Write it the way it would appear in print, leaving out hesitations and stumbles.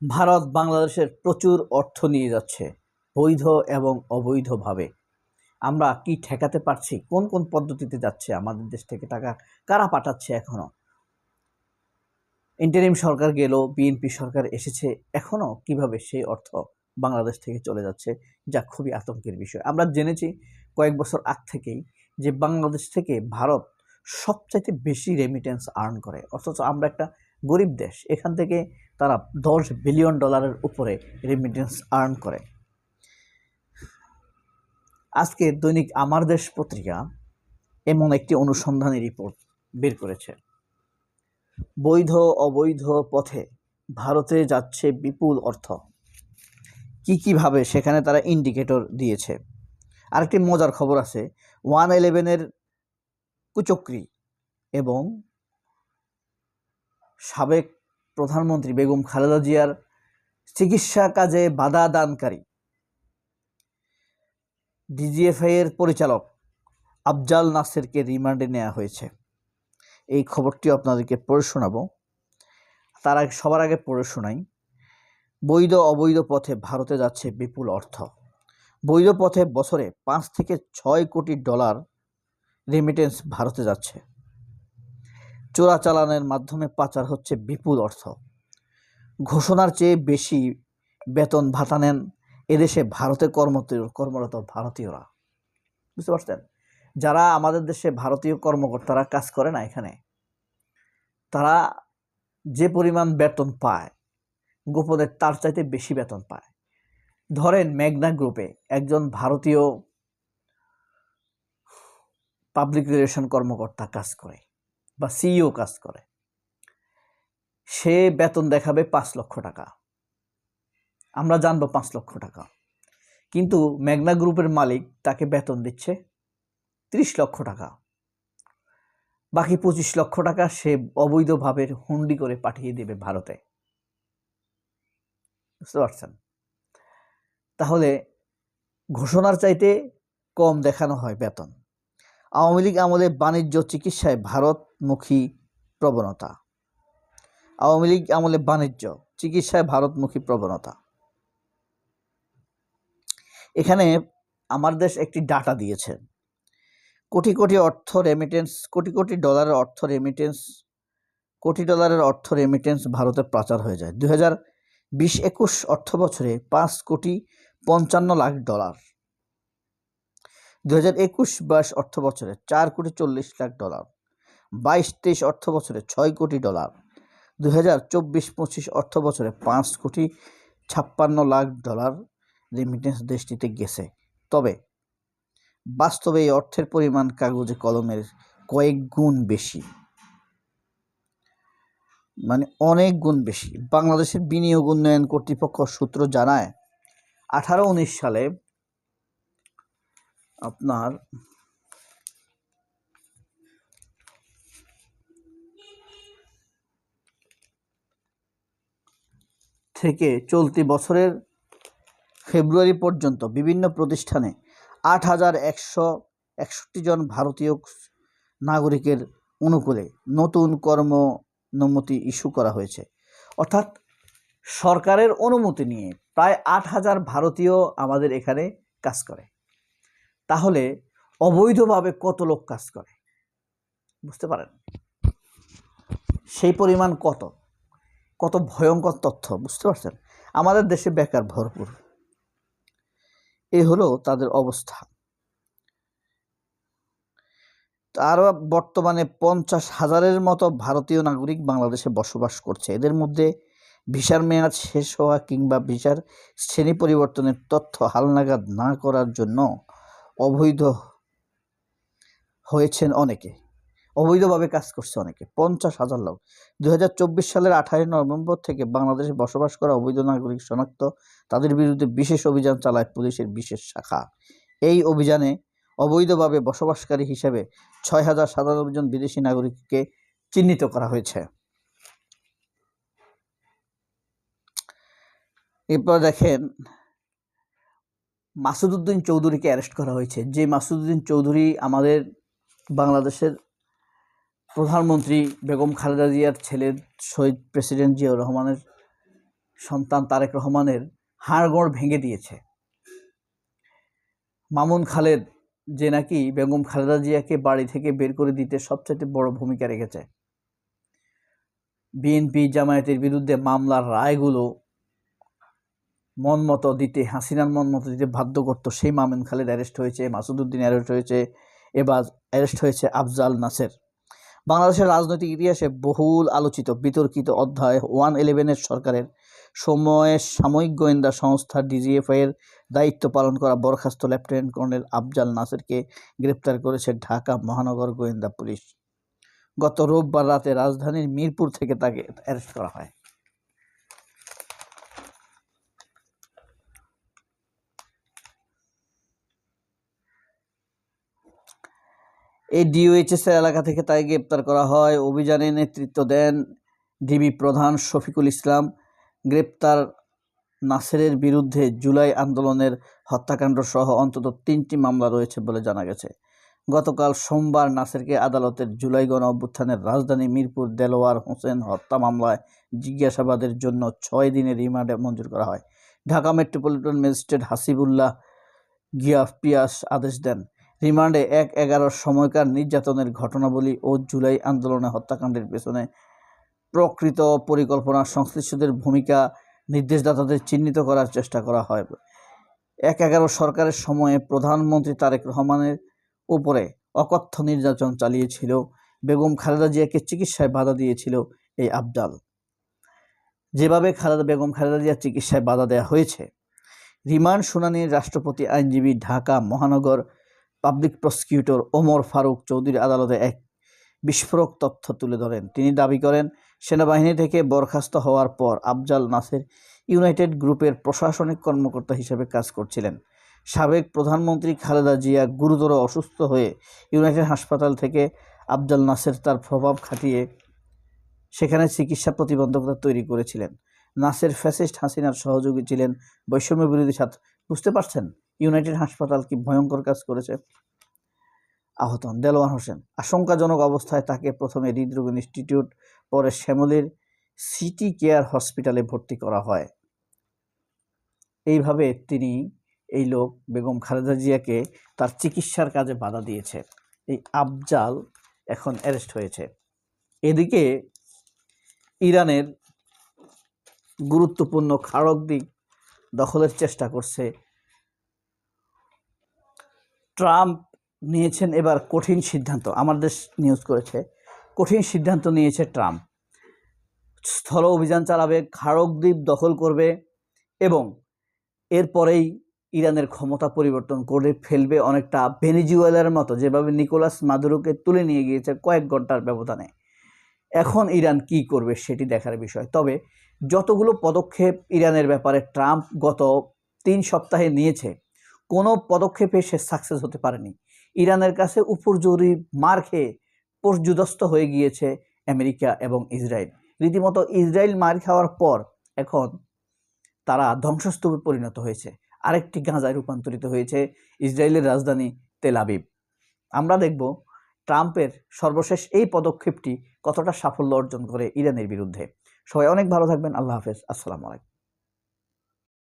ভারত বাংলাদেশের প্রচুর অর্থ নিয়ে যাচ্ছে বৈধ এবং অবৈধভাবে। আমরা কি ঠেকাতে পারছি? কোন কোন পদ্ধতিতে যাচ্ছে আমাদের দেশ থেকে টাকা? কারা পাঠাচ্ছে? এখনো ইন্টারিম সরকার গেল, বিএনপি সরকার এসেছে, এখনো কিভাবে সেই অর্থ বাংলাদেশ থেকে চলে যাচ্ছে, যা খুবই আতঙ্কের বিষয়। আমরা জেনেছি কয়েক বছর আগ থেকেই যে বাংলাদেশ থেকে ভারত সবচাইতে বেশি রেমিটেন্স আর্ন করে, অথচ আমরা একটা গরিব দেশ। এখান থেকে তারা $10 বিলিয়ন উপরে রেমিটেন্স আর্ন করে। আজকে দৈনিক আমার দেশ পত্রিকা এমন একটি অনুসন্ধানী রিপোর্ট বের করেছে। বৈধ অবৈধ পথে ভারতে যাচ্ছে বিপুল অর্থ। কিভাবে সেখানে তারা ইন্ডিকেটর দিয়েছে। আরেকটি মজার খবর আছে, 111-এর কুচক্রী এবং সাবেক প্রধানমন্ত্রী বেগম খালেদা জিয়ার চিকিৎসা কাজে বাধা দানকারী ডিজিএফআই এর পরিচালক আফজাল নাসেরকে রিমান্ডে নেওয়া হয়েছে। এই খবরটি আপনাদেরকে পড়ে শোনাবো। তার আগে সবার আগে পড়ে শোনাই। বৈধ অবৈধ পথে ভারতে যাচ্ছে বিপুল অর্থ। বৈধ পথে বছরে 5 থেকে 6 কোটি ডলার রেমিটেন্স ভারতে যাচ্ছে। চোরাচালানের মাধ্যমে পাচার হচ্ছে বিপুল অর্থ। ঘোষণার চেয়ে বেশি বেতন ভাতা নেন এদেশে ভারতে কর্মরত ভারতীয়রা। বুঝতে পারছেন? যারা আমাদের দেশে ভারতীয় কর্মকর্তারা কাজ করে না, এখানে তারা যে পরিমাণ বেতন পায় গোপনে তার চাইতে বেশি বেতন পায়। ধরেন মেঘনা গ্রুপে একজন ভারতীয় পাবলিক রিলেশন কর্মকর্তা কাজ করে বা সিইও কাজ করে, সে বেতন দেখাবে 5 লক্ষ টাকা, আমরা জানবো 5 লক্ষ টাকা, কিন্তু মেঘনা গ্রুপের মালিক তাকে বেতন দিচ্ছে 30 লক্ষ টাকা। বাকি 25 লক্ষ টাকা সে অবৈধভাবে হুন্ডি করে পাঠিয়ে দেবে ভারতে। বুঝতে পারছেন? তাহলে ঘোষণার চাইতে কম দেখানো হয় বেতন। আওয়ামী লীগ আমলে বাণিজ্য চিকিৎসায় ভারতমুখী প্রবণতা। আওয়ামী লীগ আমলে বাণিজ্য চিকিৎসায় ভারতমুখী প্রবণতা। এখানে আমার দেশ একটি ডাটা দিয়েছে। কোটি কোটি ডলারের অর্থ রেমিটেন্স ভারতে পাচার হয়ে যায়। 2020-21 অর্থ বছরে 5 কোটি 55 লাখ ডলার। 2021-22 অর্থ বছরে 4 কোটি 40 লাখ ডলার। 22-23 অর্থ বছরে 6 কোটি ডলার। 2024-25 অর্থ বছরে 5 কোটি 56 লাখ ডলার রেমিটেন্স দেশটিতে গেছে। তবে বাস্তবে এই অর্থের পরিমাণ কাগজে কলমের কয়েক গুণ বেশি, মানে অনেক গুণ বেশি। বাংলাদেশের বিনিয়োগ উন্নয়ন কর্তৃপক্ষ সূত্র জানায় 18-19 সালে আপনার থেকে চলতি বছরের ফেব্রুয়ারি পর্যন্ত বিভিন্ন প্রতিষ্ঠানে 8,161 জন ভারতীয় নাগরিকের অনুকূলে নতুন কর্মনমতি ইস্যু করা হয়েছে। অর্থাৎ সরকারের অনুমতি নিয়ে প্রায় 8,000 ভারতীয় আমাদের এখানে কাজ করে। তাহলে অবৈধভাবে কত লোক কাজ করে বুঝতে পারেন? সেই পরিমাণ কত ভয়ঙ্কর তথ্য, বুঝতে পারছেন? আমাদের দেশে বেকার ভরপুর, এই হলো তাদের অবস্থা। আরও বর্তমানে 50,000-এর মতো ভারতীয় নাগরিক বাংলাদেশে বসবাস করছে। এদের মধ্যে ভিসার মেয়াদ শেষ হওয়া কিংবা ভিসার শ্রেণী পরিবর্তনের তথ্য হালনাগাদ না করার জন্য অবৈধ হয়েছেন অনেকে, অবৈধভাবে কাজ করছে অনেকে। 50,000 লোক। 2024 সালের 28 নভেম্বর থেকে বাংলাদেশে বসবাস করা অবৈধ নাগরিক শনাক্ত, তাদের বিরুদ্ধে বিশেষ অভিযান চালায় পুলিশের বিশেষ শাখা। এই অভিযানে অবৈধভাবে বসবাসকারী হিসেবে 6,097 জন বিদেশি নাগরিককে চিহ্নিত করা হয়েছে। এরপর দেখেন মাসুদ উদ্দিন চৌধুরীকে অ্যারেস্ট করা হয়েছে। যে মাসুদ উদ্দিন চৌধুরী আমাদের বাংলাদেশের প্রধানমন্ত্রী বেগম খালেদা জিয়ার ছেলে শহীদ প্রেসিডেন্ট জিয়াউর রহমানের সন্তান তারেক রহমানের হাড়গোড় ভেঙে দিয়েছে। মামুন খালেদ যে নাকি বেগম খালেদা জিয়াকে বাড়ি থেকে বের করে দিতে সবচেয়ে বড় ভূমিকা রেখেছে। বিএনপি জামায়াতের বিরুদ্ধে মামলার রায়গুলো মনমতো দিতে, হাসিনার মনমতো দিতে বাধ্য করতো। সেই মামুন খালেদ অ্যারেস্ট হয়েছে, মাসুদ উদ্দিন অ্যারেস্ট হয়েছে, এবার অ্যারেস্ট হয়েছে আফজাল নাসের। বাংলাদেশের রাজনৈতিক ইতিহাসে বহুল আলোচিত বিতর্কিত অধ্যায় 111 সরকারের সময়ে সাময়িক গোয়েন্দা সংস্থা ডিজিএফআই এর দায়িত্ব পালন করা বরখাস্ত লেফটেন্যান্ট কর্নেল আফজাল নাসেরকে গ্রেপ্তার করেছে ঢাকা মহানগর গোয়েন্দা পুলিশ। গত রোববার রাতে রাজধানীর মিরপুর থেকে তাকে অ্যারেস্ট করা হয়। এই ডিওএইচএস এর এলাকা থেকে তাকে গ্রেপ্তার করা হয়। অভিযানে নেতৃত্ব দেন ডিবি প্রধান শফিকুল ইসলাম। গ্রেপ্তার নাসেরের বিরুদ্ধে জুলাই আন্দোলনের হত্যাকাণ্ড সহ অন্তত 3টি মামলা রয়েছে বলে জানা গেছে। গতকাল সোমবার নাসেরকে আদালতের জুলাই গণ অভ্যুত্থানের রাজধানী মিরপুর দেলোয়ার হোসেন হত্যা মামলায় জিজ্ঞাসাবাদের জন্য 6 দিনের রিমান্ড মঞ্জুর করা হয়। ঢাকা মেট্রোপলিটন ম্যাজিস্ট্রেট হাসিবুল্লাহ গিয়াফপিয়াস আদেশ দেন, রিমান্ডে 1/11 সময়কার নির্যাতনের ঘটনাবলী ও জুলাই আন্দোলনে হত্যাকাণ্ডের পেছনে প্রকৃত পরিকল্পনা সংশ্লিষ্টদের ভূমিকা নির্দেশদাতাদের চিহ্নিত করার চেষ্টা করা হয়। 1/11 সরকারের সময়ে প্রধানমন্ত্রী তারেক রহমানের উপরে অকথ্য নির্যাতন চালিয়েছিল। বেগম খালেদা জিয়াকে চিকিৎসায় বাধা দিয়েছিল এই আফজাল। যেভাবে বেগম খালেদা জিয়ার চিকিৎসায় বাধা দেওয়া হয়েছে, রিমান্ড শুনানির রাষ্ট্রপতি আইনজীবী ঢাকা মহানগর পাবলিক প্রসিকিউটর ওমর ফারুক চৌধুরী আদালতে এক বিস্ফোরক তথ্য তুলে ধরেন। তিনি দাবি করেন, সেনাবাহিনী থেকে বরখাস্ত হওয়ার পর আফজাল নাসের ইউনাইটেড গ্রুপের প্রশাসনিক কর্মকর্তা হিসেবে কাজ করছিলেন। সাবেক প্রধানমন্ত্রী খালেদা জিয়া গুরুতর অসুস্থ হয়ে ইউনাইটেড হাসপাতাল থেকে আফজাল নাসের তার প্রভাব খাটিয়ে সেখানে চিকিৎসা প্রতিবন্ধকতা তৈরি করেছিলেন। নাসের ফ্যাসিস্ট হাসিনার সহযোগী ছিলেন, বৈষম্য বিরোধী ছাত্র। বুঝতে পারছেন ইউনাইটেড হাসপাতাল কি ভয়ঙ্কর কাজ করেছে। আহত হন দেলোয়ার হোসেন। আশঙ্কাজনক অবস্থায় তাকে প্রথমে হৃদরোগ ইনস্টিটিউট, পরে শ্যামলীর সিটি কেয়ার হসপিটালে ভর্তি করা হয়। এইভাবে এই লোক বেগম খালেদা জিয়াকে তার চিকিৎসার কাজে বাধা দিয়েছে। এই আফজাল এখন অ্যারেস্ট হয়েছে। এদিকে ইরানের গুরুত্বপূর্ণ খাড়ক দ্বীপ দখলের চেষ্টা করছে ট্রাম্প। নিয়েছেন এবার কঠিন সিদ্ধান্ত। আমার দেশ নিউজ করেছে, কঠিন সিদ্ধান্ত নিয়েছে ট্রাম্প। স্থল অভিযান চালাবে, খাড়ক দ্বীপ দখল করবে এবং এরপরেই ইরানের ক্ষমতা পরিবর্তন করে ফেলবে, অনেকটা ভেনেজুয়েলার মতো, যেভাবে নিকোলাস মাদুরোকে তুলে নিয়ে গিয়েছে কয়েক ঘন্টার ব্যবধানে। এখন ইরান কি করবে সেটি দেখার বিষয়। তবে যতগুলো পদক্ষেপ ইরানের ব্যাপারে ট্রাম্প গত 3 সপ্তাহে নিয়েছে, কোনো পদক্ষেপে সে সাকসেস হতে পারেনি। ইরানের কাছে উপর্যুরি মার খেয়ে পর্যুদস্ত হয়ে গিয়েছে আমেরিকা এবং ইসরায়েল। রীতিমতো ইসরায়েল মার খাওয়ার পর এখন তারা ধ্বংসস্তূপে পরিণত হয়েছে, আরেকটি গাজায় রূপান্তরিত হয়েছে ইসরায়েলের রাজধানী তেল আবিব। আমরা দেখব ট্রাম্পের সর্বশেষ এই পদক্ষেপটি কতটা সাফল্য অর্জন করে ইরানের বিরুদ্ধে। সবাই অনেক ভালো থাকবেন। আল্লাহ হাফেজ। আসসালামু আলাইকুম।